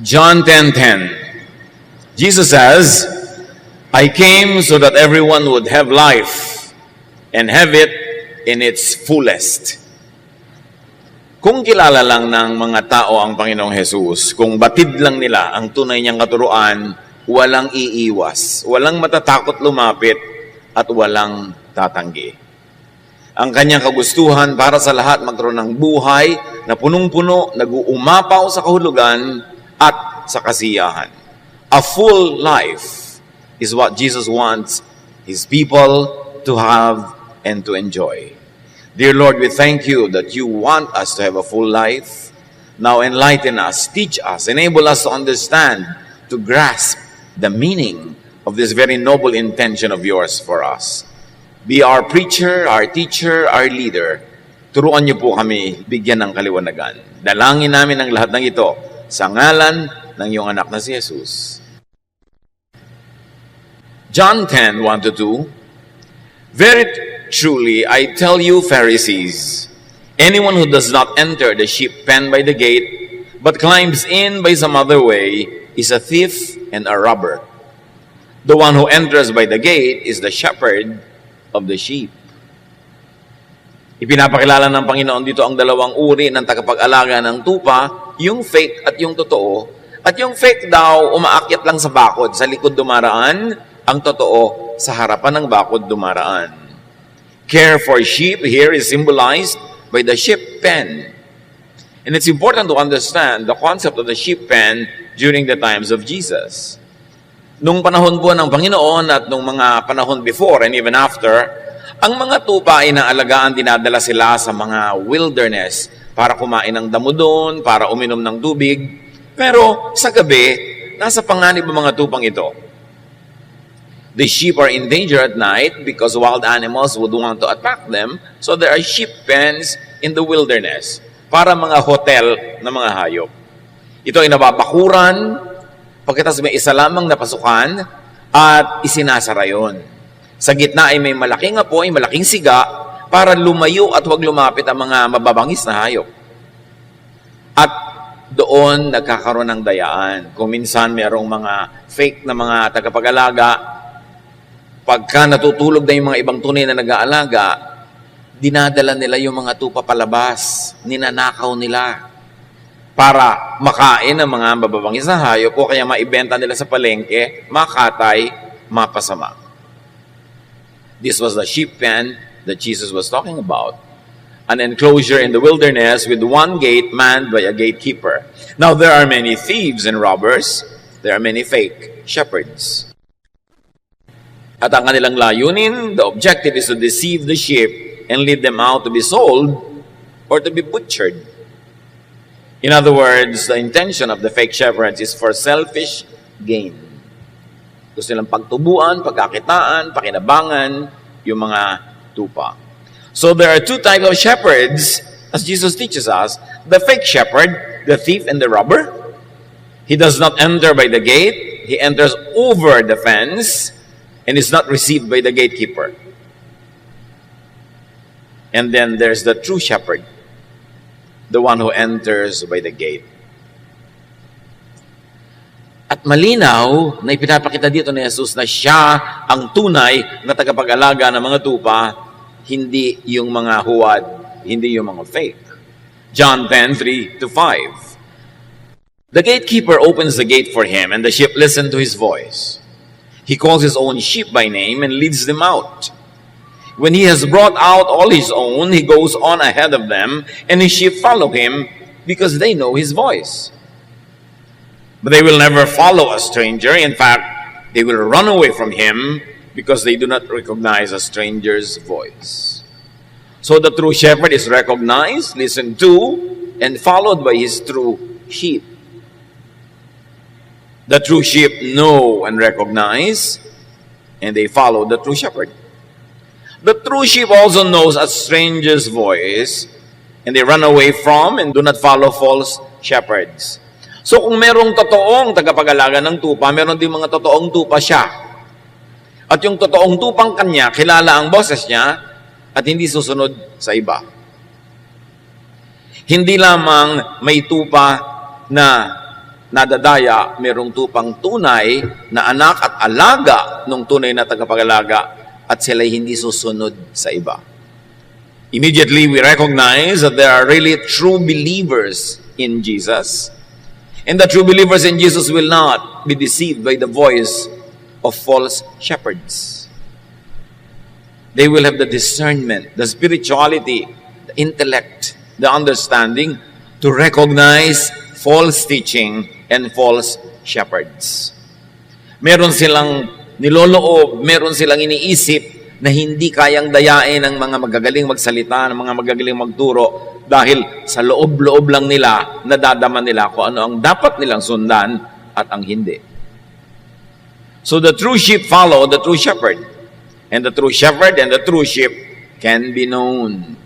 John 10:10. Jesus says, I came so that everyone would have life and have it in its fullest. Kung kilala lang ng mga tao ang Panginoong Jesus, kung batid lang nila ang tunay niyang katuruan, walang iiwas, walang matatakot lumapit, at walang tatanggi. Ang kanyang kagustuhan para sa lahat magkaroon ng buhay na punong-puno, nag-uumapaw sa kahulugan at sa kasiyahan. A full life is what Jesus wants His people to have and to enjoy. Dear Lord, we thank you that you want us to have a full life. Now enlighten us, teach us, enable us to understand, to grasp the meaning of this very noble intention of yours for us. Be our preacher, our teacher, our leader. Turuan niyo po kami bigyan ng kaliwanagan. Dalangin namin ang lahat ng ito sa ngalan ng iyong anak na si Jesus. John 10:1-2. Very truly, I tell you, Pharisees, anyone who does not enter the sheep pen by the gate, but climbs in by some other way, is a thief and a robber. The one who enters by the gate is the shepherd of the sheep. Ipinapakilala ng Panginoon dito ang dalawang uri ng tagapag-alaga ng tupa, yung fake at yung totoo. At yung fake daw, umaakyat lang sa bakod, sa likod dumaraan, ang totoo, sa harapan ng bakod dumaraan. Care for sheep here is symbolized by the sheep pen. And it's important to understand the concept of the sheep pen during the times of Jesus. Nung panahon po ng Panginoon at nung mga panahon before and even after, ang mga tupa ay inaalagaan, dinadala sila sa mga wilderness para kumain ng damo doon, para uminom ng tubig. Pero sa gabi, nasa panganib ang mga tupang ito. The sheep are in danger at night because wild animals would want to attack them. So there are sheep pens in the wilderness para mga hotel na mga hayop. Ito ay nababakuran, pagkatapos may isa lamang na pasukan at isinasara yon. Sa gitna ay may malaking apoy, malaking siga para lumayo at huwag lumapit ang mga mababangis na hayop. At doon nagkakaroon ng dayaan. Kung minsan mayroong mga fake na mga tagapag-alaga, pagka natutulog na yung mga ibang tunay na nag-aalaga, dinadala nila yung mga tupa palabas, ninanakaw nila para makain ng mga mababangis na hayop o kaya maibenta nila sa palengke, makatay, mapasama. This was the sheep pen that Jesus was talking about. An enclosure in the wilderness with one gate manned by a gatekeeper. Now there are many thieves and robbers. There are many fake shepherds. At ang kanilang layunin, the objective is to deceive the sheep and lead them out to be sold or to be butchered. In other words, the intention of the fake shepherds is for selfish gain. Gusto nilang pagtubuan, pagkakitaan, pakinabangan yung mga tupa. So there are two types of shepherds, as Jesus teaches us. The fake shepherd, the thief and the robber. He does not enter by the gate. He enters over the fence and is not received by the gatekeeper. And then there's the true shepherd, the one who enters by the gate. At malinaw na ipinapakita dito ni Jesus na siya ang tunay na tagapag-alaga ng mga tupa, hindi yung mga huwad, hindi yung mga fake. John 10:3-5. The gatekeeper opens the gate for him and the sheep listen to his voice. He calls his own sheep by name and leads them out. When he has brought out all his own, he goes on ahead of them and his sheep follow him because they know his voice. But they will never follow a stranger. In fact, they will run away from him because they do not recognize a stranger's voice. So the true shepherd is recognized, listened to, and followed by his true sheep. The true sheep know and recognize, and they follow the true shepherd. The true sheep also knows a stranger's voice, and they run away from and do not follow false shepherds. So kung merong totoong tagapag-alaga ng tupa, meron din mga totoong tupa siya. At yung totoong tupang kanya, kilala ang boses niya at hindi susunod sa iba. Hindi lamang may tupa na nadadaya, merong tupang tunay na anak at alaga ng tunay na tagapag-alaga at sila'y hindi susunod sa iba. Immediately, we recognize that there are really true believers in Jesus, and the true believers in Jesus will not be deceived by the voice of false shepherds. They will have the discernment, the spirituality, the intellect, the understanding to recognize false teaching and false shepherds. Meron silang niloloob, meron silang iniisip na hindi kayang dayain ng mga magagaling magsalita, ng mga magagaling magturo dahil sa loob-loob lang nila, nadadama nila kung ano ang dapat nilang sundan at ang hindi. So the true sheep follow the true shepherd. And the true shepherd and the true sheep can be known.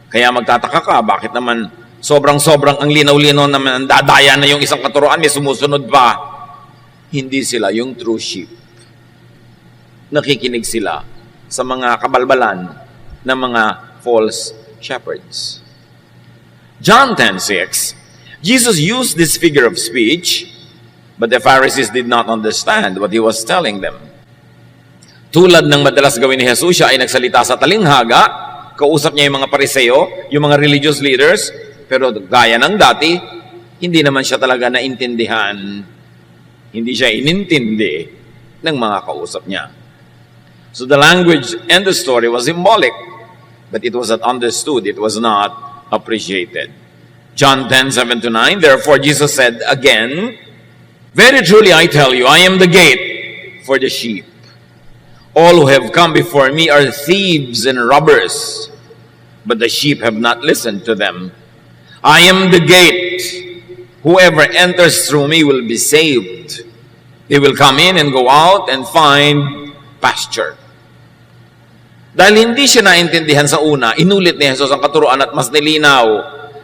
Kaya magtataka ka, bakit naman sobrang-sobrang ang linaw-linaw naman, dadaya na yung isang katuruan, may sumusunod pa. Hindi sila yung true sheep. Nakikinig sila sa mga kabalbalan ng mga false shepherds. John 10:6, Jesus used this figure of speech, but the Pharisees did not understand what he was telling them. Tulad ng madalas gawin ni Jesus, siya ay nagsalita sa talinghaga, kausap niya yung mga pariseo, yung mga religious leaders, pero gaya ng dati, hindi naman siya talaga naintindihan. Hindi siya inintindi ng mga kausap niya. So the language and the story was symbolic, but it was not understood, it was not appreciated. John 10:7-9, therefore Jesus said again, very truly I tell you, I am the gate for the sheep. All who have come before me are thieves and robbers, but the sheep have not listened to them. I am the gate. Whoever enters through me will be saved. They will come in and go out and find pasture. Dahil hindi siya naintindihan sa una, inulit ni Jesus ang katuruan at mas nilinaw.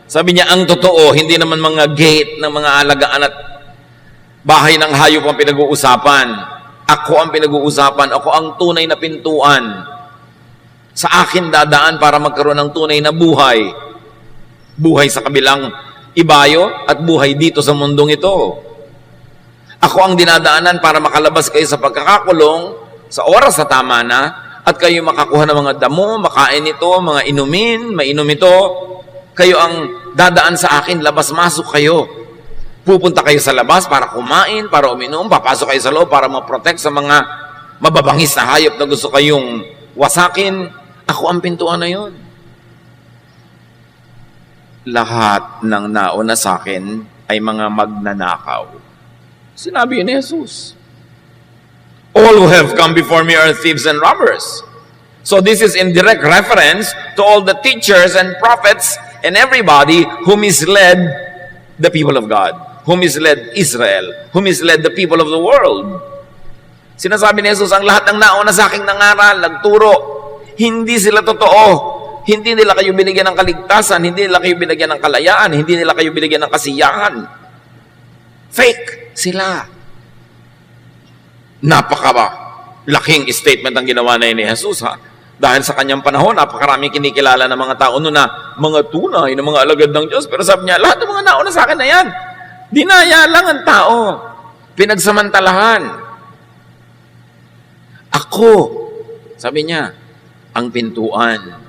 Sabi niya, ang totoo, hindi naman mga gate ng mga alagaan at bahay ng hayop ang pinag-uusapan. Ako ang pinag-uusapan. Ako ang tunay na pintuan. Sa akin dadaan para magkaroon ng tunay na buhay. Buhay sa kabilang ibayo at buhay dito sa mundong ito. Ako ang dinadaanan para makalabas kayo sa pagkakakulong sa oras na tama na at kayo makakuha ng mga damo, makain ito, mga inumin, mainom ito. Kayo ang dadaan sa akin, labas-masok kayo. Pupunta kayo sa labas para kumain, para uminom, papasok kayo sa loob para ma-protect sa mga mababangis na hayop na gusto kayong wasakin. Ako ang pintuan na yun. Lahat ng nauna sa akin ay mga magnanakaw. Sinabi ni Jesus. All who have come before me are thieves and robbers. So this is in direct reference to all the teachers and prophets and everybody who misled the people of God, who misled Israel, who misled the people of the world. Sinasabi ni Jesus, ang lahat ng nauna sa aking nangaral, nagturo, hindi sila totoo. Hindi nila kayo binigyan ng kaligtasan, hindi nila kayo binigyan ng kalayaan, hindi nila kayo binigyan ng kasiyahan. Fake sila. Laking statement ang ginawa na ni Jesus, ha? Dahil sa kanyang panahon, napakaraming kinikilala ng mga tao noon na mga tunay, na mga alagad ng Diyos. Pero sabi niya, lahat ng mga nauna sa akin na yan. Dinaya lang ang tao. Pinagsamantalahan. Ako, sabi niya, ang pintuan.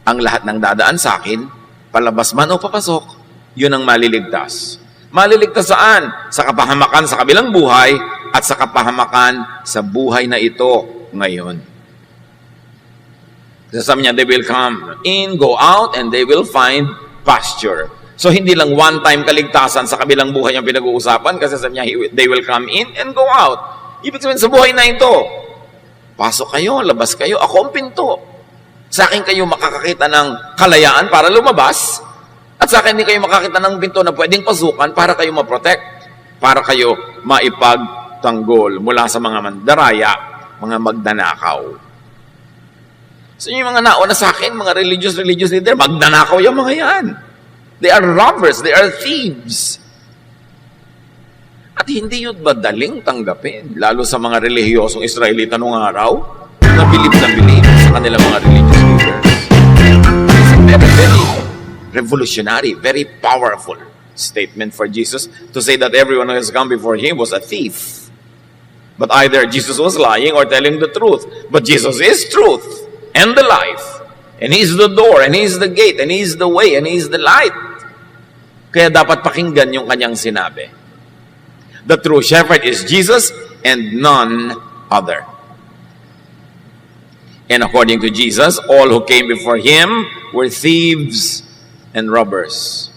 Ang lahat ng dadaan sa akin, palabas man o papasok, yun ang maliligtas. Maliligtas saan? Sa kapahamakan sa kabilang buhay at sa kapahamakan sa buhay na ito ngayon. Sabi niya, they will come in, go out, and they will find pasture. So, hindi lang one-time kaligtasan sa kabilang buhay ang pinag-uusapan kasi sabi niya, they will come in and go out. Ibig sabihin, sa buhay na ito, pasok kayo, labas kayo, ako ang pinto. Sa akin kayo makakakita ng kalayaan para lumabas, at sa akin hindi kayo makakita ng pinto na pwedeng pasukan para kayo ma-protect, para kayo maipagtanggol mula sa mga mandaraya, mga magdanakaw. So yung mga nauna sa akin, mga religious leader, magdanakaw yung mga yan. They are robbers, they are thieves. At hindi yun madaling tanggapin, lalo sa mga relihiyosong Israelita noong araw, na bilib sa kanilang mga religious leaders. It's very, very revolutionary, very powerful statement for Jesus to say that everyone who has come before him was a thief. But either Jesus was lying or telling the truth. But Jesus is truth and the life. And He's the door, and He's the gate, and He's the way, and He's the light. Kaya dapat pakinggan yung kanyang sinabi. The true shepherd is Jesus and none other. And according to Jesus, all who came before Him were thieves and robbers.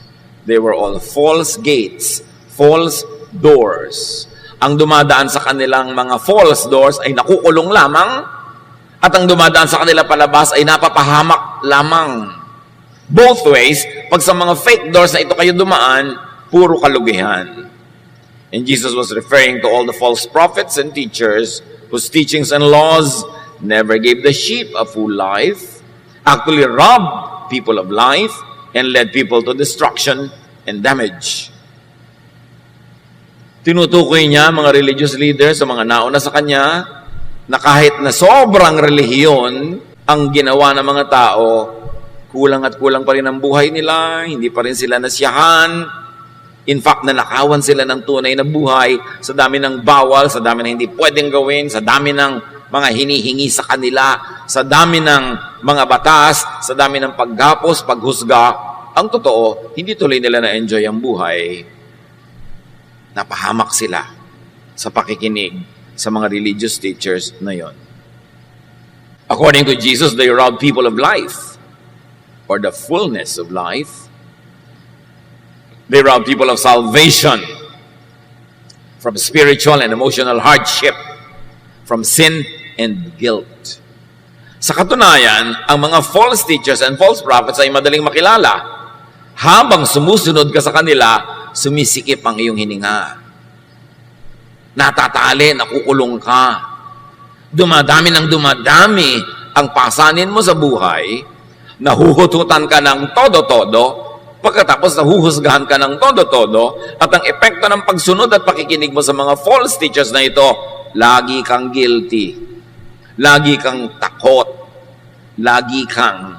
They were all false gates, false doors. Ang dumadaan sa kanilang mga false doors ay nakukulong lamang, at ang dumadaan sa kanila palabas ay napapahamak lamang. Both ways, pag sa mga fake doors na ito kayo dumaan, puro kalugihan. And Jesus was referring to all the false prophets and teachers whose teachings and laws never gave the sheep a full life, actually robbed people of life, and led people to destruction and damage. Tinutukoy niya mga religious leaders sa mga nauna sa kanya na kahit na sobrang relihiyon ang ginawa ng mga tao, kulang at kulang pa rin ang buhay nila, hindi pa rin sila nasiyahan. In fact, nanakawan sila ng tunay na buhay sa dami ng bawal, sa dami na hindi pwedeng gawin, sa dami ng mga hinihingi sa kanila, sa dami ng mga batas, sa dami ng paggapos, paghusga. Ang totoo, hindi tuloy nila na-enjoy ang buhay. Napahamak sila sa pakikinig sa mga religious teachers na yon. According to Jesus, they robbed people of life, or the fullness of life. They robbed people of salvation, from spiritual and emotional hardship, from sin and guilt. Sa katunayan, ang mga false teachers and false prophets ay madaling makilala. Habang sumusunod ka sa kanila, sumisikip ang iyong hininga. Natatali, nakukulong ka. Dumadami ng dumadami ang pasanin mo sa buhay, nahuhututan ka ng todo-todo, pagkatapos nahuhusgahan ka ng todo-todo, at ang epekto ng pagsunod at pakikinig mo sa mga false teachers na ito, lagi kang guilty, lagi kang takot, lagi kang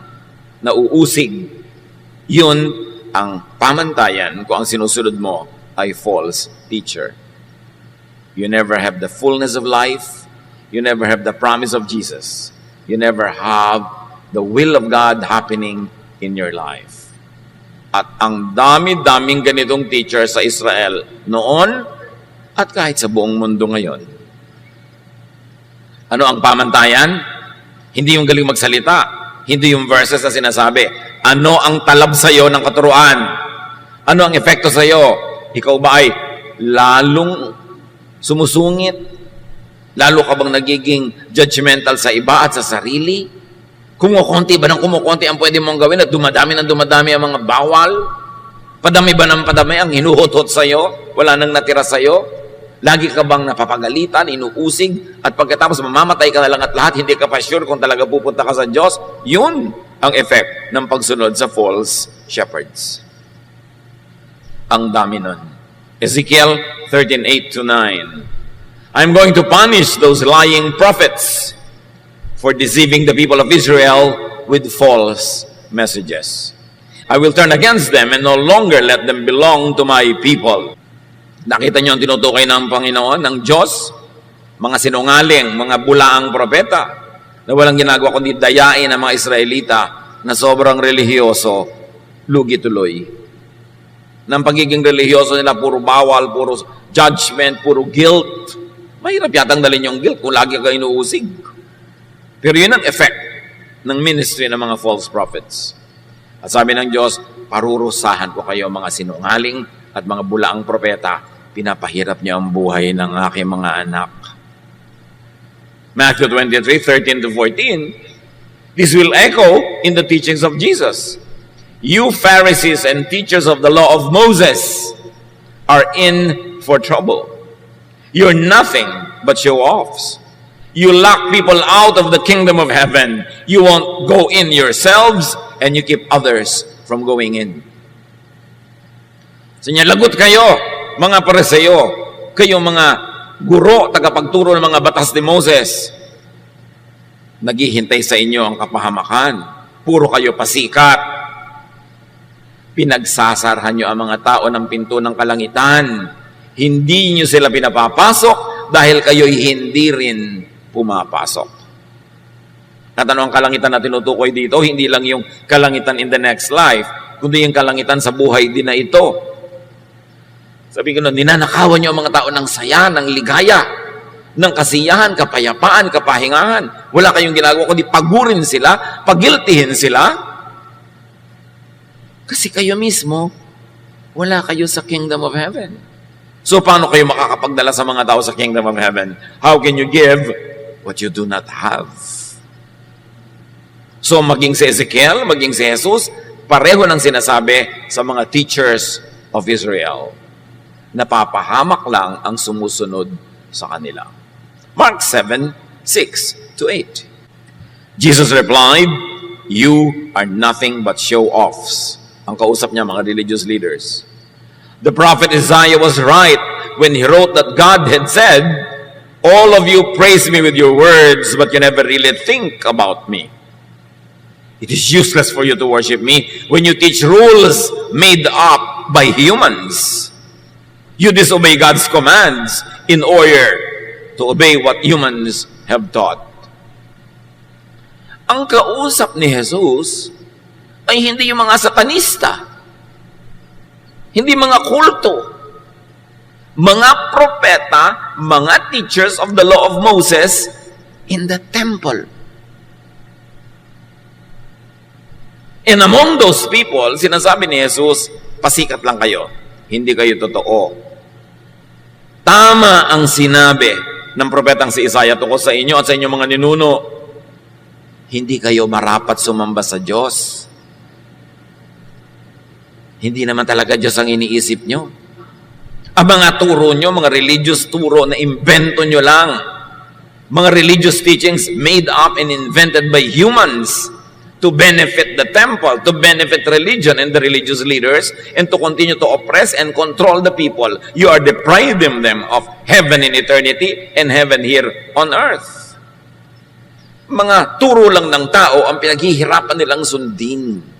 nauusig. Yun ang pamantayan kung ang sinusunod mo ay false teacher. You never have the fullness of life. You never have the promise of Jesus. You never have the will of God happening in your life. At ang dami-daming ganitong teacher sa Israel noon at kahit sa buong mundo ngayon. Ano ang pamantayan? Hindi yung galing magsalita. Hindi yung verses na sinasabi. Ano ang talab sa iyo ng katuruan? Ano ang epekto sa iyo? Ikaw ba ay lalong sumusungit? Lalo ka bang nagiging judgmental sa iba at sa sarili? Kumukonti ba ng kumukonti ang pwede mong gawin at dumadami ng dumadami ang mga bawal? Padami ba ng padami ang hinuhutot sa iyo? Wala nang natira sa iyo? Lagi ka bang napapagalitan, inuusig, at pagkatapos mamamatay ka na lang at lahat, hindi ka pa sure kung talaga pupunta ka sa Diyos? Yun ang effect ng pagsunod sa false shepherds. Ang dami nun. Ezekiel 13:8-9. I'm going to punish those lying prophets for deceiving the people of Israel with false messages. I will turn against them and no longer let them belong to my people. Nakita niyo ang tinutukoy ng Panginoon, ng Diyos, mga sinungaling, mga bulaang propeta, na walang ginagawa kundi dayain ang mga Israelita na sobrang relihiyoso, lugi tuloy. Ng pagiging relihiyoso nila, puro bawal, puro judgment, puro guilt. Mahirap yatang dalhin yung guilt kung lagi ka inuusig. Pero yun ang effect ng ministry ng mga false prophets. At sabi ng Diyos, parurusahan ko kayo mga sinungaling at mga bulaang propeta. Pinapahirap niyo ang buhay ng aking mga anak. Matthew 23:13-14, this will echo in the teachings of Jesus. You Pharisees and teachers of the law of Moses are in for trouble. You're nothing but show-offs. You lock people out of the kingdom of heaven. You won't go in yourselves, and you keep others from going in. So niya, lagot kayo, mga Pariseo, kayong mga guro, tagapagturo ng mga batas ni Moses. Naghihintay sa inyo ang kapahamakan. Puro kayo pasikat. Pinagsasarhan nyo ang mga tao ng pinto ng kalangitan. Hindi nyo sila pinapapasok dahil kayo'y hindi rin pumapasok. At ano ang kalangitan na tinutukoy dito? Hindi lang yung kalangitan in the next life, kundi yung kalangitan sa buhay din na ito. Sabi ko nun, ninanakawan nyo ang mga tao ng saya, ng ligaya, ng kasiyahan, kapayapaan, kapahingahan. Wala kayong ginagawa, kundi pagurin sila, pagiltihin sila. Kasi kayo mismo, wala kayo sa kingdom of heaven. So, paano kayo makakapagdala sa mga tao sa kingdom of heaven? How can you give what you do not have? So, maging si Ezekiel, maging si Jesus, pareho ng sinasabi sa mga teachers of Israel. Napapahamak lang ang sumusunod sa kanila. Mark 7:6-8. Jesus replied, "You are nothing but show-offs." Ang kausap niya, mga religious leaders. The prophet Isaiah was right when he wrote that God had said, "All of you praise me with your words, but you never really think about me. It is useless for you to worship me when you teach rules made up by humans. You disobey God's commands in order to obey what humans have taught." Ang kausap ni Jesus ay hindi yung mga satanista, hindi mga kulto, mga propeta, mga teachers of the law of Moses in the temple. And among those people, sinasabi ni Jesus, pasikat lang kayo, hindi kayo totoo. Tama ang sinabi ng propetang si Isaiah tungkol sa inyo at sa inyong mga ninuno, hindi kayo marapat sumamba sa Diyos. Hindi naman talaga Diyos ang iniisip nyo. Ang mga turo nyo, mga religious turo na invento nyo lang. Mga religious teachings made up and invented by humans to benefit the temple, to benefit religion and the religious leaders, and to continue to oppress and control the people. You are depriving them of heaven in eternity and heaven here on earth. Mga turo lang ng tao ang pinaghihirapan nilang sundin.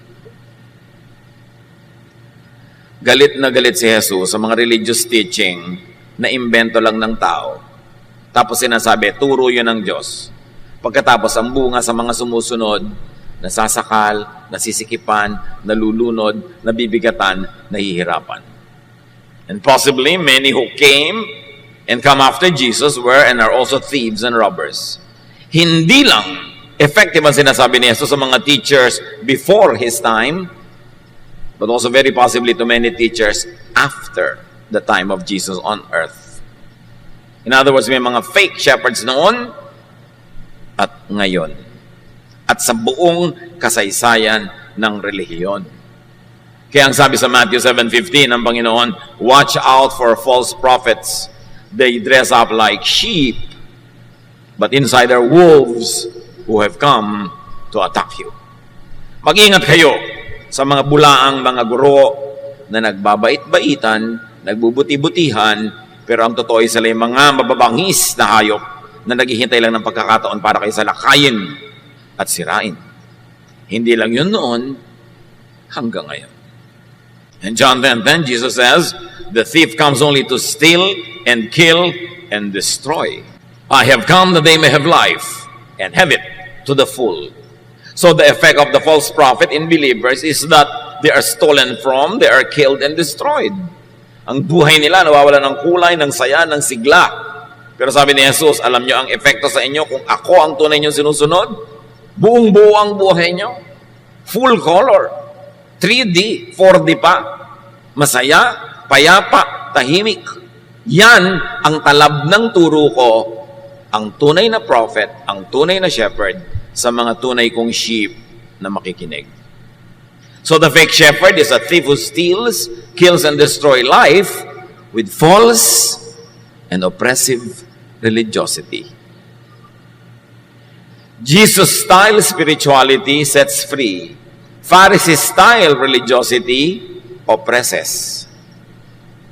Galit na galit si Jesus sa mga religious teaching na imbento lang ng tao. Tapos sinasabi, turo yun ng Diyos. Pagkatapos, ang bunga sa mga sumusunod, nasasakal, nasisikipan, nalulunod, nabibigatan, nahihirapan. And possibly, many who came and come after Jesus were and are also thieves and robbers. Hindi lang effective ang sinasabi ni Jesus sa mga teachers before His time, but also very possibly to many teachers after the time of Jesus on earth. In other words, may mga fake shepherds noon at ngayon. At sa buong kasaysayan ng relihiyon. Kaya ang sabi sa Matthew 7:15 ng Panginoon, "Watch out for false prophets. They dress up like sheep, but inside are wolves who have come to attack you." Mag-ingat kayo sa mga bulaang mga guro na nagbabait-baitan, nagbubuti-butihan, pero ang totoo ay sila yung mga mababangis na hayop na naghihintay lang ng pagkakataon para kayo salakayin at sirain. Hindi lang yun noon, hanggang ngayon. In John 10:10, Jesus says, "The thief comes only to steal and kill and destroy. I have come that they may have life and have it to the full." So the effect of the false prophet in believers is that they are stolen from, they are killed and destroyed. Ang buhay nila nawawala ng kulay, ng saya, ng sigla. Pero sabi ni Jesus, alam nyo ang epekto sa inyo kung ako ang tunay nyo sinusunod? Buong buo ang buhay nyo. Full color. 3D, 4D pa. Masaya, payapa, tahimik. Yan ang talab ng turo ko, ang tunay na prophet, ang tunay na shepherd, sa mga tunay kong sheep na makikinig. So the fake shepherd is a thief who steals, kills, and destroys life with false and oppressive religiosity. Jesus-style spirituality sets free. Pharisee-style religiosity oppresses.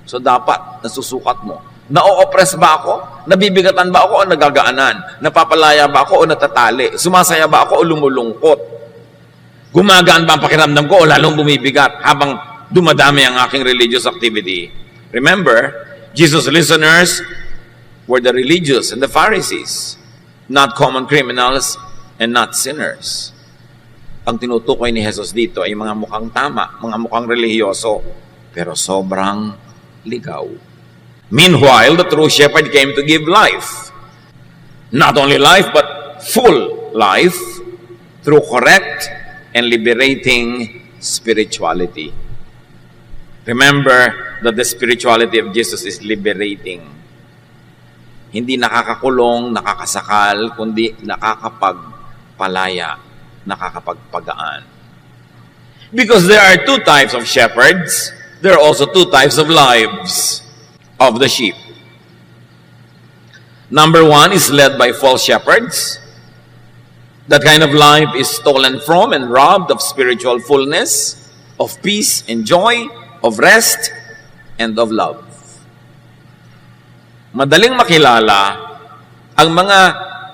So dapat nasusukat mo. Na-o-oppress ba ako? Nabibigatan ba ako o nagagaanan? Napapalaya ba ako o natatali? Sumasaya ba ako o lumulungkot? Gumagaan ba ang pakiramdam ko o lalong bumibigat habang dumadami ang aking religious activity. Remember, Jesus' listeners were the religious and the Pharisees, not common criminals and not sinners. Ang tinutukoy ni Jesus dito ay mga mukhang tama, mga mukhang relihiyoso, pero sobrang ligaw. Meanwhile, the true shepherd came to give life. Not only life, but full life through correct and liberating spirituality. Remember that the spirituality of Jesus is liberating. Hindi nakakakulong, nakakasakal, kundi nakakapagpalaya, nakakapagpagaan. Because there are two types of shepherds, there are also two types of lives of the sheep. Number one is led by false shepherds. That kind of life is stolen from and robbed of spiritual fullness, of peace and joy, of rest, and of love. Madaling makilala ang mga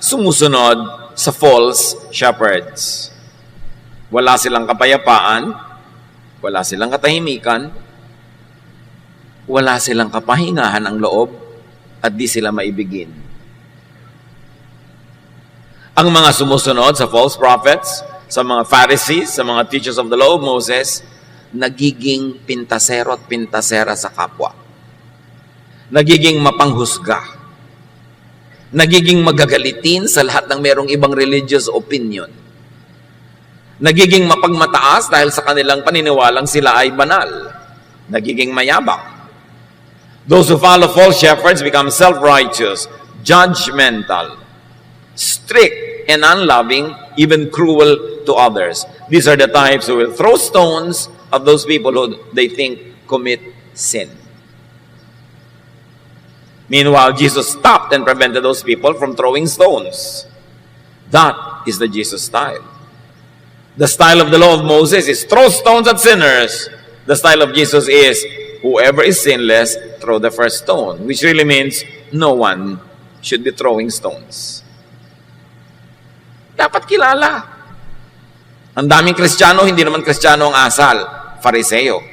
sumusunod sa false shepherds. Wala silang kapayapaan, wala silang katahimikan, wala silang kapahingahan ang loob, at di sila maibigin. Ang mga sumusunod sa false prophets, sa mga Pharisees, sa mga teachers of the law of Moses, nagiging pintasero at pintasera sa kapwa. Nagiging mapanghusga. Nagiging magagalitin sa lahat ng merong ibang religious opinion. Nagiging mapagmataas dahil sa kanilang paniniwalang sila ay banal. Nagiging mayabang. Those who follow false shepherds become self-righteous, judgmental, strict and unloving, even cruel to others. These are the types who will throw stones of those people who they think commit sin. Meanwhile, Jesus stopped and prevented those people from throwing stones. That is the Jesus style. The style of the law of Moses is throw stones at sinners. The style of Jesus is whoever is sinless, throw the first stone, which really means no one should be throwing stones. Dapat kilala. Ang daming Kristiyano, hindi naman Kristiyano ang asal, Fariseo.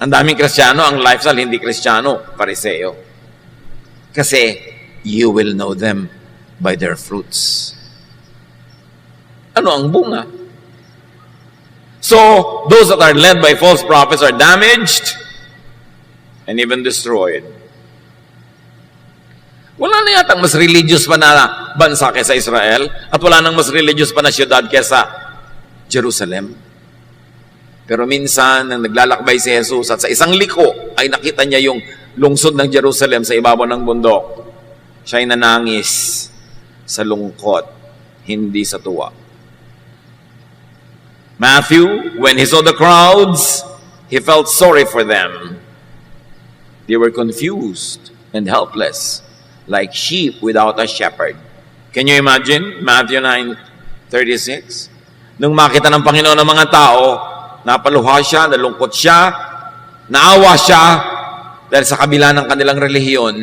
Ang daming Kristiyano, ang lifestyle hindi Kristiyano, Fariseo. Kasi you will know them by their fruits. Ano ang bunga? So, those that are led by false prophets are damaged and even destroyed. Wala na yatang mas religious pa na bansa kaysa Israel at wala nang mas religious pa na syudad kaysa Jerusalem. Pero minsan, nang naglalakbay si Jesus at sa isang liko ay nakita niya yung lungsod ng Jerusalem sa ibabaw ng bundok. Siya'y nanangis sa lungkot, hindi sa tuwa. Matthew, when he saw the crowds, he felt sorry for them. They were confused and helpless, like sheep without a shepherd. Can you imagine? Matthew 9:36. Nung makita ng Panginoon ng mga tao, napaluha siya, nalungkot siya, naawa siya, dahil sa kabila ng kanilang relihiyon,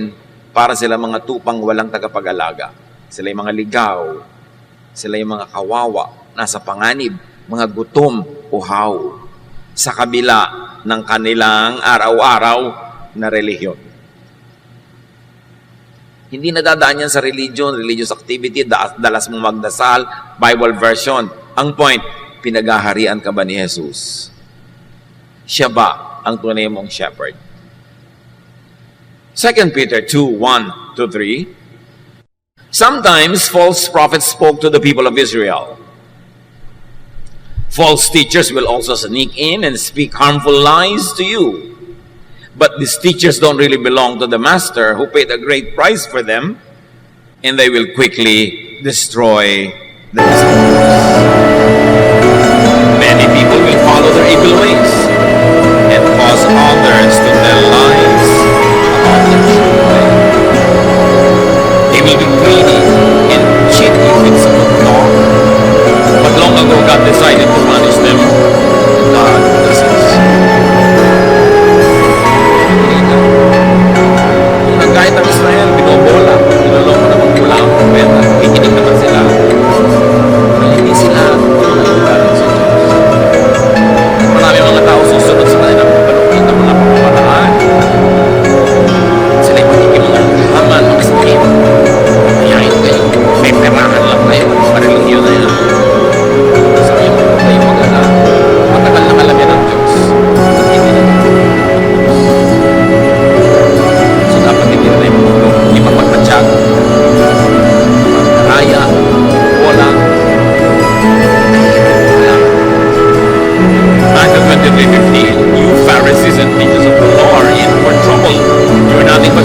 para sila mga tupang walang tagapag-alaga. Sila yung mga ligaw, sila yung mga kawawa, nasa panganib, mga gutom, uhaw, sa kabila ng kanilang araw-araw na relihiyon. Hindi nadadaan yan sa religion, religious activity, dalas mong magdasal, Bible version. Ang point, pinagaharian ka ba ni Jesus? Siya ba ang tunay mong shepherd? 2 Peter 2:1-3. Sometimes false prophets spoke to the people of Israel. False teachers will also sneak in and speak harmful lies to you. But these teachers don't really belong to the master who paid a great price for them, and they will quickly destroy themselves. Many people will follow their evil ways and cause others to tell lies about the true way. They will be greedy and cheat you with some talk. But long ago, God decided to punish them. God listens. Nung kahit ang Israel, binobola, niloloko na magkulang, pero kikinig naman sila. Pero hindi sila nagagaling sa Diyos.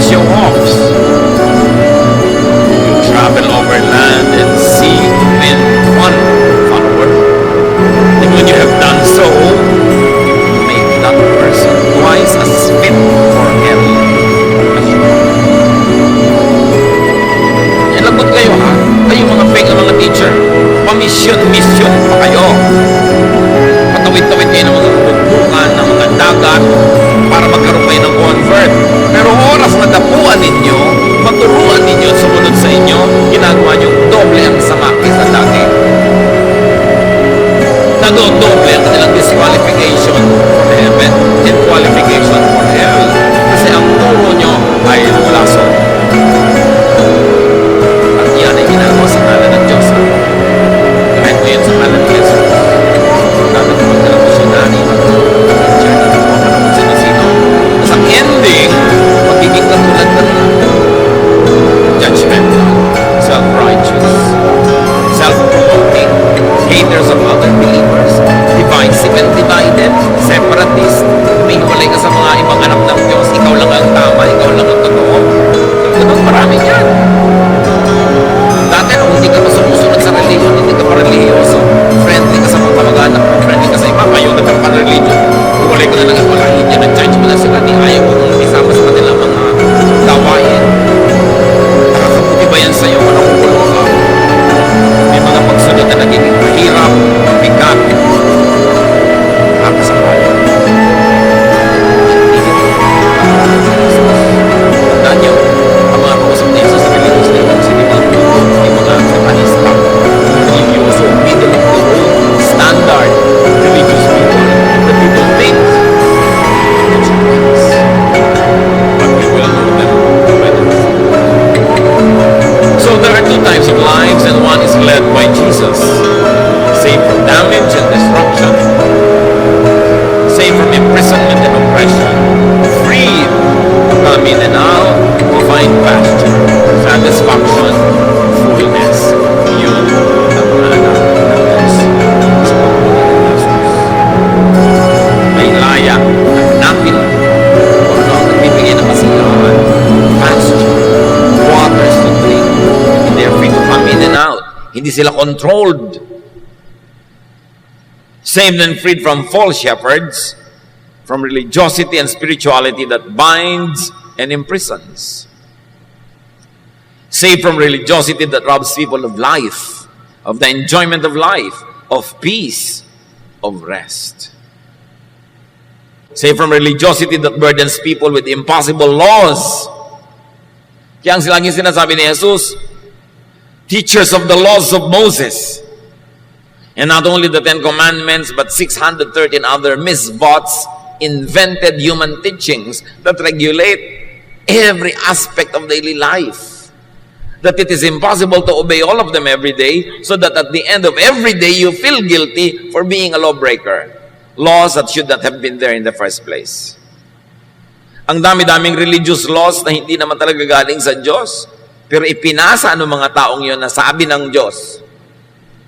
show-offs. You travel over land and sea to win one follower. And when you have done so, you make that person twice as fit for hell as you. Lagot kayo ha? Kayo mga fake na mga teacher. Pamisyon pa kayo. Patawid-tawid kayo ng mga bukbukan, ng mga dagat para magkaroon kayo ng convert. Pero oras na dapuan ninyo, maturuan ninyo at sumunod sa inyo, ginagawa nyo doble ang sama kaysa dati. Nado-doble ang kanilang disqualification for heaven and qualification for hell. Kasi ang turo nyo ay lason. At yan ay ginagawa sa ngalan ng Diyos. Kahit ngayon sa ngalan ng Jesus. Dapat naman na misyonari, mag-teacher na naman kung sino-sino. Tapos ang ending, magiging katulad na nila. Judgmental, self-righteous, self-promoting, haters of other believers, divisive and divided, separatist, humihiwalay ka sa mga ibang anak ng Diyos, ikaw lang ang tama, ikaw lang ang totoo. Ganun, marami yan. Dati nung hindi ka pa sumusunod sa religion, hindi ka pa religyoso, friendly ka sa mga kamag-anak mo, friendly ka sa iba, ngayon nagkaroon religion, huwalay ko na lang ito, lahin yan, nag-charge mo na sila, di ayaw mo kung isama sa kanilang mga gawain. Nakakabuti ba yan sa'yo? Ano kung kulong ka? May mga pagsunod na nagiging mahirap, mabigat, nakakasakal. Tandaan nyo, ang mga kausap ni Jesus sa religious leaders, hindi mga guru, hindi mga satanista, religyoso, middle of the road, standard, religious people, the people think, but we will know them by the result. So there are two types of lives, and one is led by Jesus, saved from damage and destruction, saved from imprisonment and oppression, freed to come in and out to find pasture, satisfaction, fullness. Yun ang mga anak ng Diyos sa pagpunan ng Jesus. May laya, hanapin kung ano ang nagbibigay ng kasiyahan, pasture, waters to drink, and they're free to come in and out. Hindi sila controlled. Saved and freed from false shepherds, from religiosity and spirituality that binds and imprisons. Saved from religiosity that robs people of life, of the enjoyment of life, of peace, of rest. Saved from religiosity that burdens people with impossible laws. Kaya ang laging sinasabi ni Jesus, teachers of the laws of Moses. And not only the 10 Commandments, but 613 other misbots, invented human teachings that regulate every aspect of daily life. That it is impossible to obey all of them every day, so that at the end of every day, you feel guilty for being a lawbreaker. Laws that should not have been there in the first place. Ang dami-daming religious laws na hindi naman talaga galing sa Diyos, pero ipinasa ng mga taong yun na sabi ng Diyos.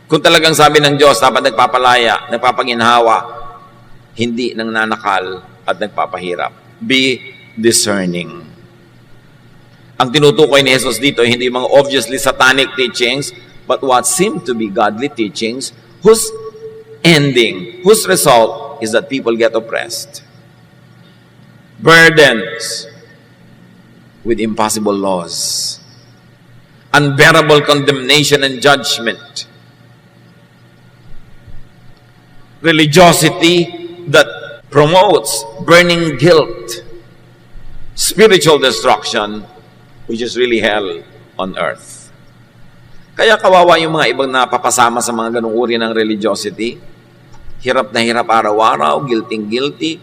Kung talagang sabi ng Diyos, dapat nagpapalaya, nagpapanginhawa, hindi nang nanakal at nagpapahirap. Be discerning. Ang tinutukoy ni Jesus dito, hindi mga obviously satanic teachings, but what seem to be godly teachings, whose ending, whose result is that people get oppressed. Burdens with impossible laws. Unbearable condemnation and judgment. Religiosity that promotes burning guilt, spiritual destruction, which is really hell on earth. Kaya kawawa yung mga ibang napapasama sa mga ganung uri ng religiosity. Hirap na hirap araw-araw, guilty,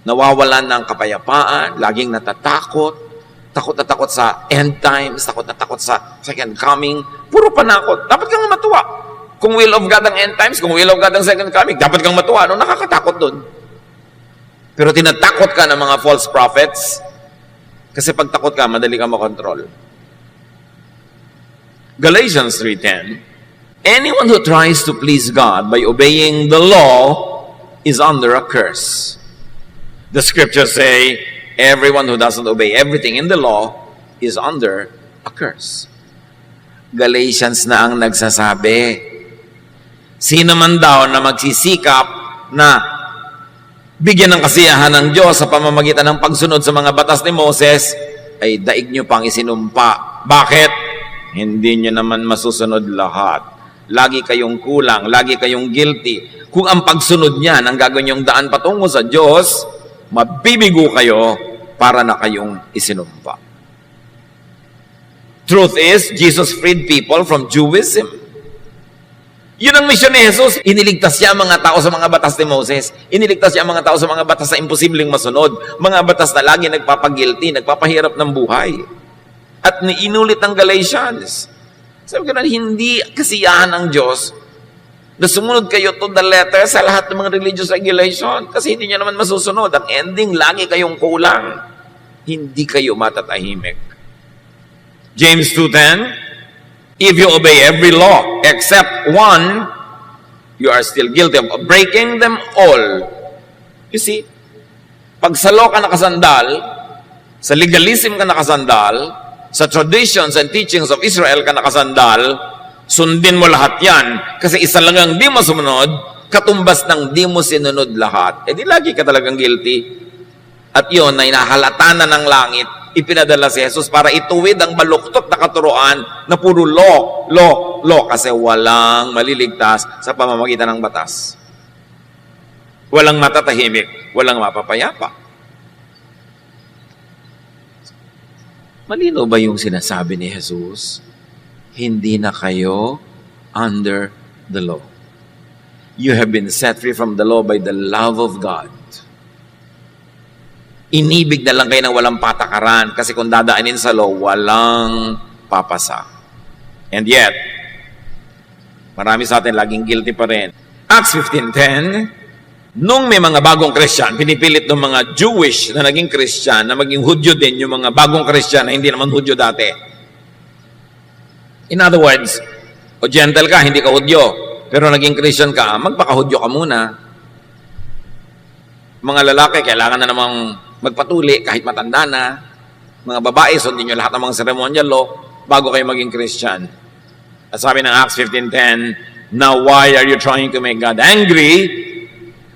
nawawalan ng kapayapaan, laging natatakot, takot na takot sa end times, takot na takot sa second coming, puro panakot. Dapat kang matuwa. Kung will of God ang end times, kung will of God ang second coming, dapat kang matuwa. Ano? Nakakatakot dun. Pero tinatakot ka ng mga false prophets kasi pag takot ka, madali ka makontrol. Galatians 3:10, anyone who tries to please God by obeying the law is under a curse. The scriptures say, Everyone who doesn't obey everything in the law is under a curse. Galatians na ang nagsasabi, sino man daw na magsisikap na bigyan ng kasiyahan ng Diyos sa pamamagitan ng pagsunod sa mga batas ni Moses, ay daig nyo pang isinumpa. Bakit? Hindi nyo naman masusunod lahat. Lagi kayong kulang, lagi kayong guilty. Kung ang pagsunod niyan ang gagawin yung daan patungo sa Diyos, mabibigo kayo para na kayong isinumpa. Truth is, Jesus freed people from Judaism. Yun ang misyon ni Jesus. Iniligtas niya ang mga tao sa mga batas ni Moses. Iniligtas niya ang mga tao sa mga batas na imposibleng masunod. Mga batas na lagi nagpapagilty, nagpapahirap ng buhay. At inulit ng Galatians. Sabi ko na, hindi kasiyahan ng Diyos na sumunod kayo to the letter sa lahat ng mga religious regulation. Kasi hindi niya naman masusunod. Ang ending, lagi kayong kulang. Hindi kayo matatahimik. James 2:10, if you obey every law except one, you are still guilty of breaking them all. You see, pag sa law ka nakasandal, sa legalism ka nakasandal, sa traditions and teachings of Israel ka nakasandal, sundin mo lahat yan. Kasi isa lang ang di mo sumunod, katumbas ng di mo sinunod lahat. Di lagi ka talagang guilty. At yun, na inahalata na ng langit, ipinadala si Jesus para ituwid ang baluktot na katuroan na puro law, kasi walang maliligtas sa pamamagitan ng batas. Walang matatahimik, walang mapapayapa. Malino ba yung sinasabi ni Jesus? Hindi na kayo under the law. You have been set free from the law by the love of God. Inibig na lang kayo ng walang patakaran kasi kung dadaanin sa law, walang papasa. And yet, marami sa atin laging guilty pa rin. Acts 15:10, nung may mga bagong Christian, pinipilit ng mga Jewish na naging Christian na maging Hudyo din yung mga bagong Christian na hindi naman Hudyo dati. In other words, o gentle ka, hindi ka Hudyo, pero naging Christian ka, magpaka-Hudyo ka muna. Mga lalaki, kailangan na namang magpatuli kahit matanda na. Mga babae, sundin nyo lahat ng mga ceremonial law bago kayo maging Christian. At sabi ng Acts 15:10, now why are you trying to make God angry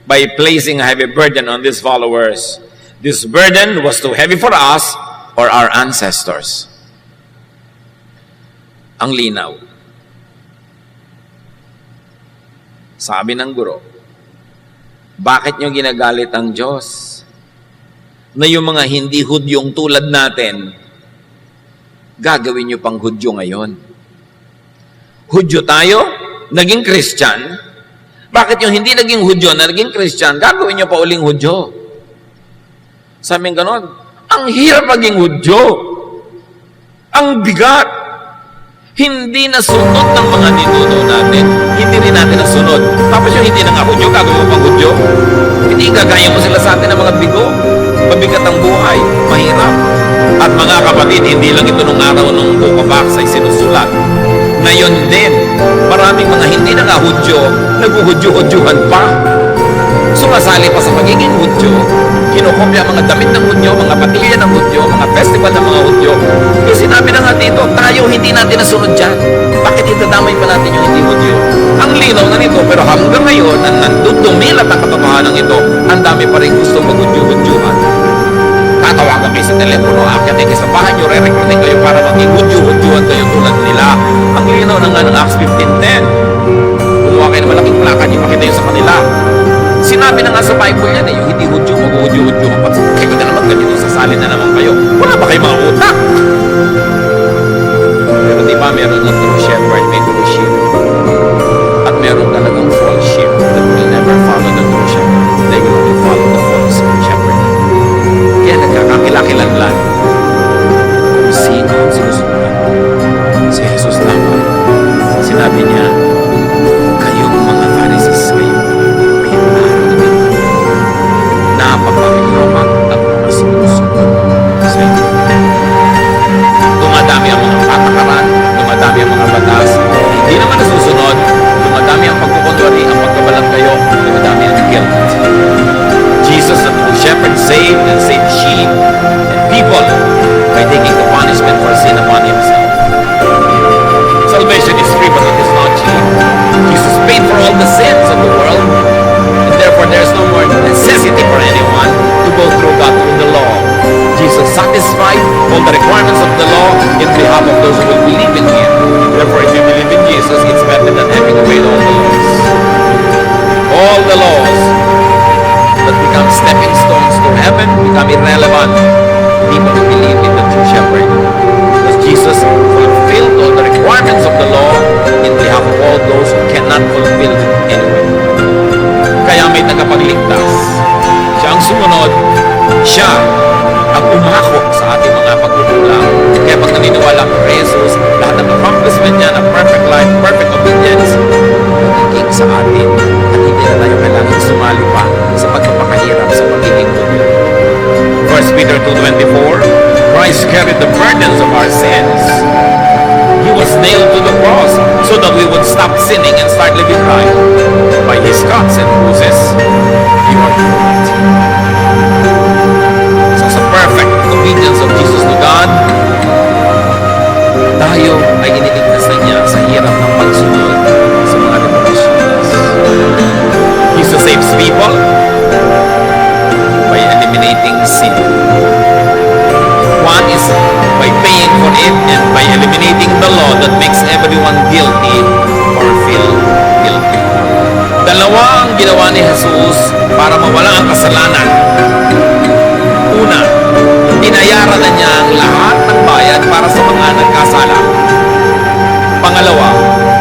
by placing a heavy burden on these followers? This burden was too heavy for us or our ancestors. Ang linaw. Sabi ng guro, bakit nyo ginagalit ang Diyos? Na yung mga hindi Hudyong tulad natin, gagawin nyo pang Hudyo ngayon. Hudyo tayo, naging Christian. Bakit yung hindi naging Hudyo na naging Christian, gagawin nyo pa uling Hudyo? Sabi ng ganon, ang hirap maging Hudyo. Ang bigat. Hindi nasunod ng mga ninuno natin. Hindi rin natin nasunod. Tapos yung hindi na nga Hudyo, gagawin mo pang Hudyo. Hindi gagaya mo sila sa atin ng mga bigo. Mabigat ang buhay, mahirap. At mga kapatid, hindi lang ito nung araw nung Book of Acts ay sinusulat. Ngayon din, maraming mga hindi na nga Hudyo, nag-Hudyo-Hudyuhan pa. Sumasali pa sa pagiging Hudyo, kinokopya mga damit ng Hudyo, mga patilya ng Hudyo, mga festival ng mga Hudyo. Yung sinabi na nga dito, tayo hindi natin nasunod dyan. Bakit itadamay pa natin yung hindi Hudyo? Ang linaw na nito, pero hanggang ngayon, nandun dumilat ang katotohanan ito, ang dami pa rin gusto mag-Hudyo-Hudyuhan. Tatawagan kayo sa telepono, akyatin kayo sa bahay nyo, re-recruiting kayo para maging Hudyo-Hudyuhan kayo tulad nila. Ang linaw na nga ng Acts 15:10. Kumuha kayo ng malaking plaka, ipakita nyo sa kanila. Sinabi na nga sa Bible yan yung hindi Hudyo, mag-Hudyo-Hudyuhan. Pag kayo na naman ganito, sasali na naman kayo. Wala ba kayo mga utak? Pero di ba meron ng true shepherd, may true sheep. At meron talagang false sheep that will never follow the true shepherd. They will only follow the false shepherd. Kaya nagkakakilakilanlan kung sino ang sinusunod. Si Jesus lamang. Sinabi niya, kayong mga Pharisees kayo, may araw na napagpapikamak at mga irrelevant people who believe in the true shepherd. Because Jesus fulfilled all the requirements of the law in behalf of all those who cannot fulfill it anyway. Kaya may tagapagligtas. Siya ang sumunod, siya ang umako sa ating mga pagkukulang. Kaya pag naniniwala ko kay Jesus, lahat ng accomplishment niya na perfect life, perfect obedience, magiging sa atin at hindi na tayo kailangan sumali pa sa pagpapakahirap sa pagiging tuloy. 1 Peter 2:24, Christ carried the burdens of our sins. He was nailed to the cross so that we would stop sinning and start living right. By His cuts and bruises, you are healed. So sa perfect obedience of Jesus to God, tayo ay iniligtas na niya sa hirap ng pagsunod sa mga limitations. Jesus saves people by eliminating sin. One is by paying for it and by eliminating the law that makes everyone guilty or feel guilty. Dalawa ang ginawa ni Jesus para mawala ang kasalanan. Una, binayaran na niya ang lahat ng bayad para sa mga nagkasala. Pangalawa,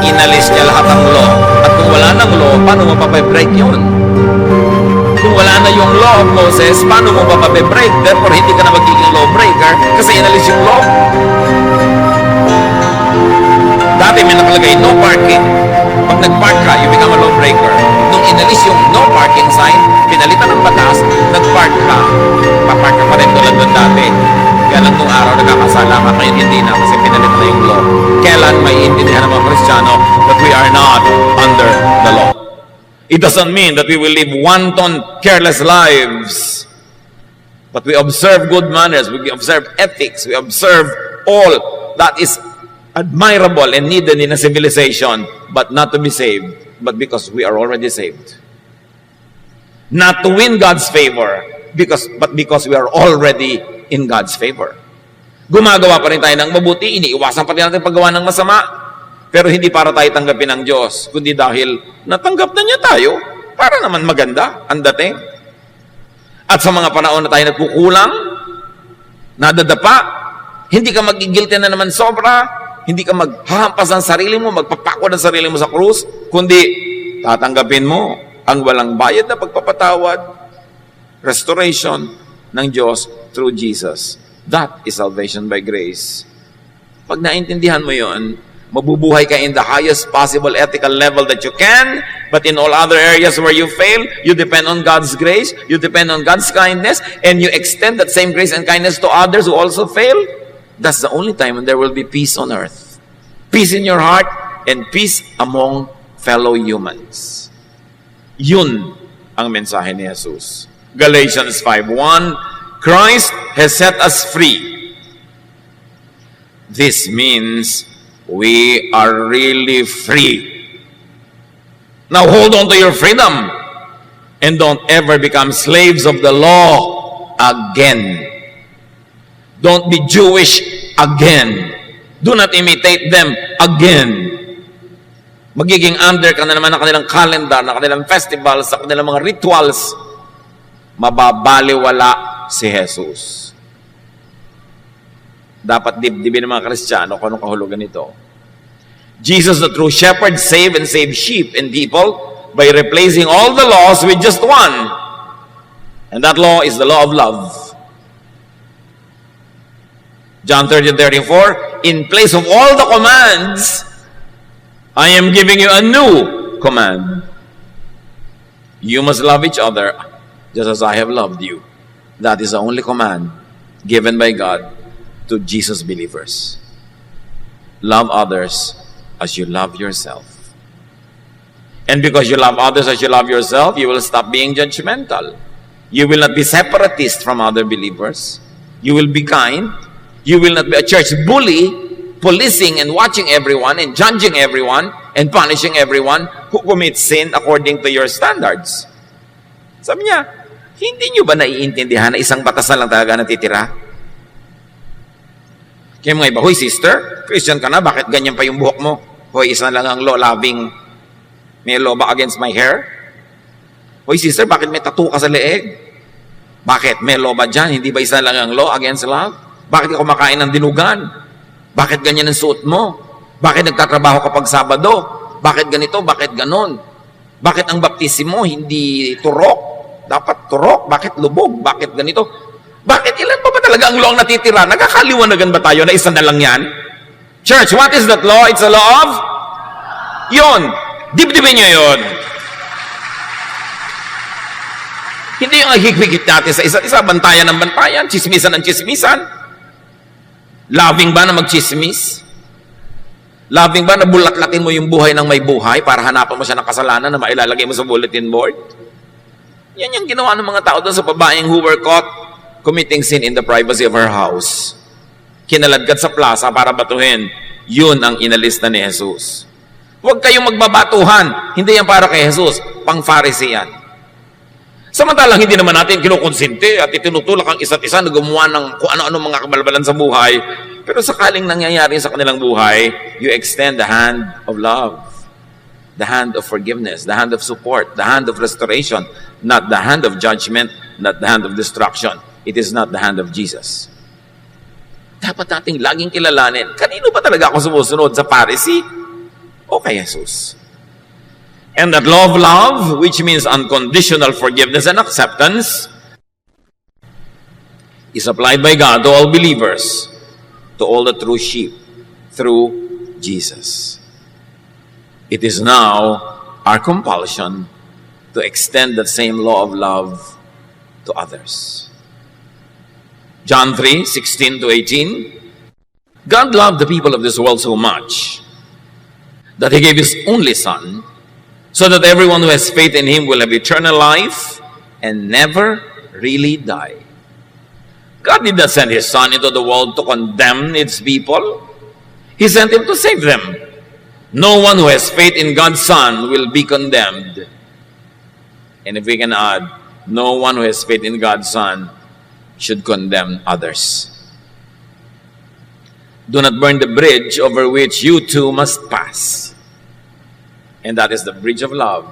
inalis niya lahat ng law. At kung wala ng law, paano mo papay-break yun? Kung wala na yung law of Moses, paano mo papay-break? Therefore, hindi ka na magiging lawbreaker kasi inalis yung law. Dati may nakalagay, no parking. Pag nag-park ka, you become a lawbreaker. Nung inalis yung no parking sign, pinalitan ng batas, nag-park ka. Papark ka pa rin tulad doon dati. Kaya lang nung araw nagkakasala ka, ngayon hindi na kasi pinalitan na yung law. Kailan may intindihan ng mga Kristiyano that we are not under the law. It doesn't mean that we will live wanton, careless lives. But we observe good manners, we observe ethics, we observe all that is admirable and needed in a civilization, but not to be saved, but because we are already saved. Not to win God's favor, but because we are already in God's favor. Gumagawa pa rin tayo ng mabuti, iniiwasan pa rin natin paggawa ng masama, pero hindi para tayo tanggapin ng Diyos, kundi dahil natanggap na niya tayo, para naman maganda ang dating. At sa mga panahon na tayo nagkukulang, nadadapa, hindi ka magigilty na naman sobra, hindi ka maghahampas ng sarili mo, magpapako ng sarili mo sa krus, kundi tatanggapin mo ang walang bayad na pagpapatawad, restoration ng Diyos through Jesus. That is salvation by grace. Pag naintindihan mo yon, mabubuhay ka in the highest possible ethical level that you can, but in all other areas where you fail, you depend on God's grace, you depend on God's kindness, and you extend that same grace and kindness to others who also fail. That's the only time when there will be peace on earth. Peace in your heart and peace among fellow humans. Yun ang mensahe ni Jesus. Galatians 5:1, Christ has set us free. This means we are really free. Now hold on to your freedom and don't ever become slaves of the law again. Don't be Jewish again. Do not imitate them again. Magiging under ka na naman ng kanilang calendar, ng kanilang festivals, ng kanilang mga rituals. Mababaliwala si Jesus. Dapat dibdibin ng mga Kristiyano kung anong kahulugan nito. Jesus, the true shepherd, save and save sheep and people by replacing all the laws with just one. And that law is the law of love. John 13:34, in place of all the commands, I am giving you a new command. You must love each other just as I have loved you. That is the only command given by God to Jesus believers. Love others as you love yourself. And because you love others as you love yourself, you will stop being judgmental. You will not be separatist from other believers. You will be kind. You will not be a church bully, policing and watching everyone and judging everyone and punishing everyone who commits sin according to your standards. Sabi niya, hindi niyo ba naiintindihan na isang batas na lang talaga natitira? Kaya mga iba, hoy sister, Christian ka na, bakit ganyan pa yung buhok mo? Hoy, isa lang ang law-loving, may law ba against my hair? Hoy sister, bakit may tattoo ka sa leeg? Bakit? May law ba dyan? Hindi ba isa lang ang law against love? Bakit ka kumakain ng dinugan? Bakit ganyan ang suot mo? Bakit nagtatrabaho kapag Sabado? Bakit ganito? Bakit ganon? Bakit ang baptismo hindi turok? Dapat turok? Bakit lubog? Bakit ganito? Bakit? Ilan pa ba talaga ang law ang natitira? Nagkakaliwanagan ba tayo na isa na lang yan? Church, what is that law? It's a law of? Yun. Dibdibin nyo yun. Hindi yung higpigit natin sa isa't isa, bantayan ng bantayan, chismisan ng chismisan. Loving ba na magchismis? Loving ba na bulat-latin mo yung buhay ng may buhay para hanapan mo siya ng kasalanan na mailalagay mo sa bulletin board? Yan yung ginawa ng mga tao doon sa babaeng who were caught committing sin in the privacy of her house. Kinaladkad sa plaza para batuhin. Yun ang inalis na ni Jesus. Huwag kayong magbabatuhan. Hindi yan para kay Jesus. Pang-Pharisee yan. Samantalang hindi naman natin kinukonsinte at itinutulak ang isa't isa na gumawa ng kung ano-ano mga kabalbalan sa buhay. Pero sakaling nangyayari sa kanilang buhay, you extend the hand of love, the hand of forgiveness, the hand of support, the hand of restoration, not the hand of judgment, not the hand of destruction. It is not the hand of Jesus. Dapat nating laging kilalanin, kanino ba talaga ako sumusunod? Sa Pharisee o kay Jesus? And that law of love, which means unconditional forgiveness and acceptance, is applied by God to all believers, to all the true sheep, through Jesus. It is now our compulsion to extend that same law of love to others. John 3:16 to 18. God loved the people of this world so much that He gave His only Son, so that everyone who has faith in Him will have eternal life and never really die. God did not send His Son into the world to condemn its people. He sent Him to save them. No one who has faith in God's Son will be condemned. And if we can add, no one who has faith in God's Son should condemn others. Do not burn the bridge over which you too must pass. And that is the bridge of love,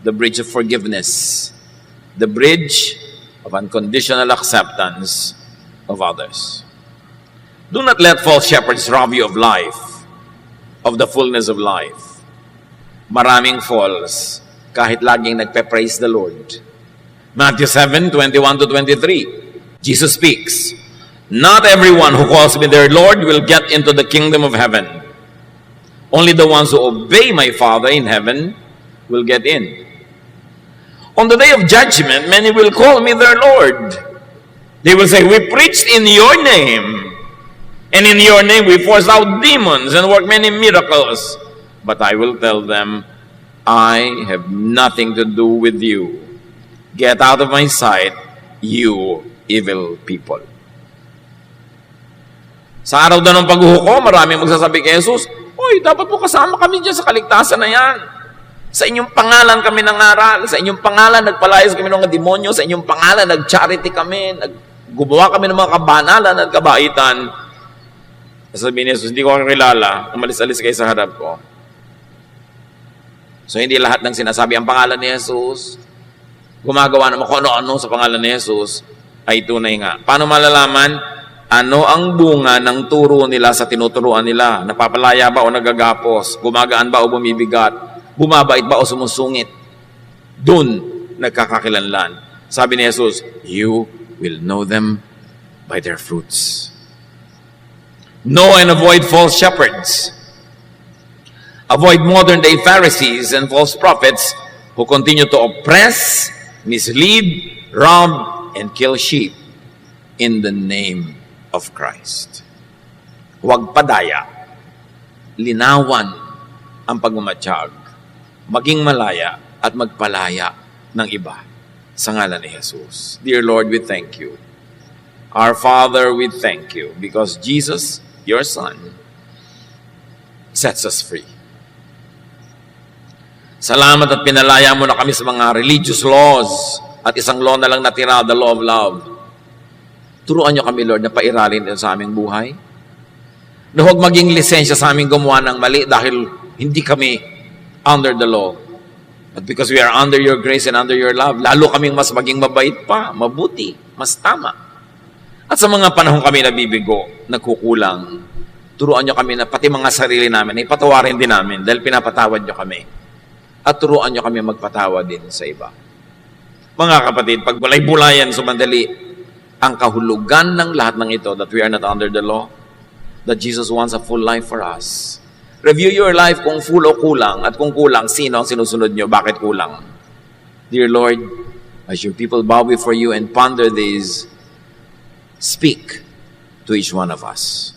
the bridge of forgiveness, the bridge of unconditional acceptance of others. Do not let false shepherds rob you of life, of the fullness of life. Maraming false, kahit laging nagpe-praise the Lord. Matthew 7:21 to 23. Jesus speaks, "Not everyone who calls me their Lord will get into the kingdom of heaven. Only the ones who obey my Father in heaven will get in. On the day of judgment, many will call me their Lord. They will say, 'We preached in your name, and in your name we forced out demons and worked many miracles.' But I will tell them, 'I have nothing to do with you. Get out of my sight, you evil people.'" Sa araw daw ng paghuhukom, maraming magsasabi kay Jesus, "Uy, dapat po kasama kami dyan sa kaligtasan na yan. Sa inyong pangalan kami nangaral, sa inyong pangalan nagpalayas kami ng mga demonyo, sa inyong pangalan nag-charity kami, gumawa kami ng mga kabanalan at kabaitan." Sabi ni Jesus, "Hindi ko kayo kilala, umalis-alis kayo sa harap ko." So hindi lahat ng sinasabi ang pangalan ni Jesus, gumagawa naman kung ano-ano sa pangalan ni Jesus, ay tunay nga. Paano malalaman? Ano ang bunga ng turo nila sa tinuturuan nila? Napapalaya ba o nagagapos? Gumagaan ba o bumibigat? Bumabait ba o sumusungit? Doon nagkakakilanlan. Sabi ni Jesus, "You will know them by their fruits." Know and avoid false shepherds. Avoid modern-day Pharisees and false prophets who continue to oppress, mislead, rob, and kill sheep in the name of Christ. Huwag padaya. Linawan ang pagmamatsyag. Maging malaya at magpalaya ng iba sa ngalan ni Jesus. Dear Lord, we thank you. Our Father, we thank you because Jesus, your Son, sets us free. Salamat at pinalaya mo na kami sa mga religious laws at isang law na lang natira, the law of love. Turuan niyo kami, Lord, na pairalin din sa aming buhay. Na huwag maging lisensya sa aming gumawa ng mali dahil hindi kami under the law. But because we are under your grace and under your love, lalo kaming mas maging mabait pa, mabuti, mas tama. At sa mga panahon kami nabibigo, nagkukulang, turuan nyo kami na pati mga sarili namin, ipatawarin din namin dahil pinapatawad nyo kami. At turuan nyo kami magpatawad din sa iba. Mga kapatid, pag bulay-bulayan sumandali, ang kahulugan ng lahat ng ito, that we are not under the law, that Jesus wants a full life for us. Review your life kung full o kulang, at kung kulang, sino ang sinusunod nyo, bakit kulang? Dear Lord, as your people bow before you and ponder these, speak to each one of us.